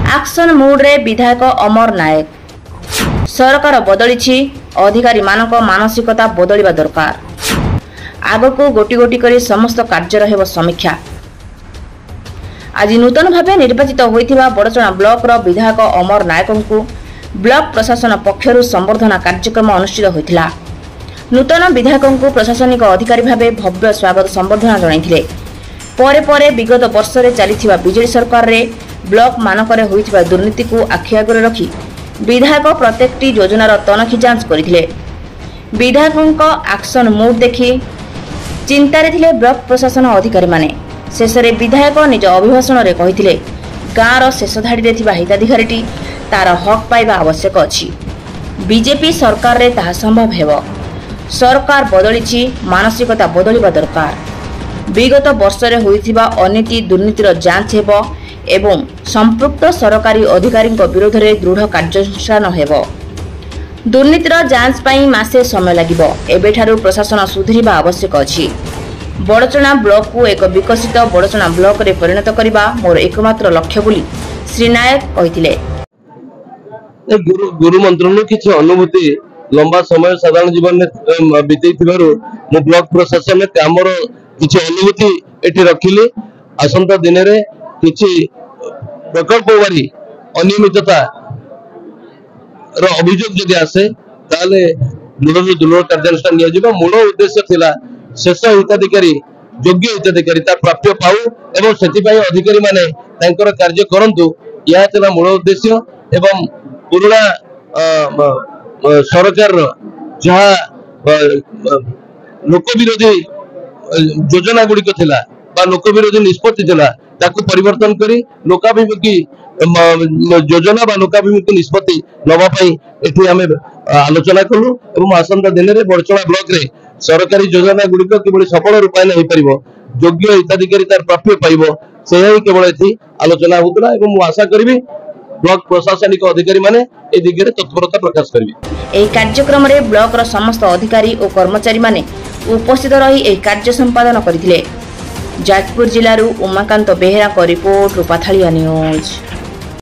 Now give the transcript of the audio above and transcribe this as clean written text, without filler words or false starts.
Action मूड्रे विधायक अमर नायक सरकार बदली अधिकारी मानक मानसिकता बदलवा दरकार आगको गोटी गोटी करी समस्त कार्यर हेब समीक्षा। आज नूतन भाव निर्वाचित होइथिबा बड़चना ब्लॉक रो विधायक अमर नायक को ब्लॉक प्रशासन पक्षरु संबर्धना कार्यक्रम अनुष्ठित होइथिला। नूतन विधायक को प्रशासनिक अधिकारी भावे भव्य स्वागत संबर्धना जणाइथिले। परे परे विगत वर्ष रे चलीथिबा बीजेडी सरकार रे ब्लॉक मानकरे होइथिबा दुर्नीति को आखि आगरे रखी विधायक प्रत्येकटी योजनार तनखी जांच करथिले। विधायकक एक्शन मूड देखि चिंतारे थिले ब्लॉक प्रशासन अधिकारी माने। शेष रे विधायक निज अभिभाषण रे कहिथिले गाँर शेष धाड़ी रे थिबा हिताधिकारीटी तार हक पाइबा आवश्यक अछि। बीजेपी सरकार रे ताहा संभव हेबो। सरकार बदली मानसिकता बदलवा दरकार। विगत वर्ष रे होइथिबा अनीति दुर्नीतिर जांच हेबो एवं संपृक्त सरकारी अधिकारी विरोध में दृढ़ कार्यानुष्ठान हेबो। दुर्नीतिर जांच पाई मासे समय लागिबो। एबेठारु प्रशासन सुधरिबा आवश्यक अछि। बड़चना ब्लॉक को एक विकसित बड़चना ब्लॉक रे परिणत करबा मोर एकमात्र लक्ष्य बोली श्री नायक कहिथिले। गुरु मंत्रनु किछि अनुभूति लंबा समय साधारण जीवन में बीतैथिबारु मो ब्लॉक प्रशासन में कामर किछि अनुभूति एठी रखिले। आसंता दिन रे किछि प्रकल्प वारी अनियमितता रो अभियोग जदि आसे ताले दृढ़ कार्यानुष्ठान निया जिबो। मूल उद्देश्य थिला शेष हिताधिकारी योग्य हिताधिकारी तार प्राप्य पाऊ एवं सेति पई अधिकारी माने तांकर कार्य करंतु या थिला मूल उद्देश्य। एवं पुराना सरकार जहा लोक विरोधी योजना गुड़िक थिला बा लोक विरोधी निष्पत्ति थिला ताकू परिवर्तन करी लोकाभिमुखी योजना बा लोकाभिमुखी निष्पत्ति नवा पई एठी आमे आलोचना कलु। एवं आसंता दिन रे बड़चना ब्लॉक रे सरकारी योजना गुड़िक किबळी सफल रूपायन होई परिबो योग्य हिताधिकारी तार प्राप्य पाइबो सेही केवल एठी आलोचना होतला। एवं मु आशा करबी ब्लॉक प्रशासनिक अधिकारी माने ए दिगरे तत्परता प्रकाश करबी। एही कार्यक्रम रे ब्लॉक रो समस्त अधिकारी और कर्मचारी माने उपस्थित रही एही कार्य संपादन करथिले। जाजपुर जिल्लारू उमाकांत बेहेरा को रिपोर्ट रूपाथालिया न्यूज।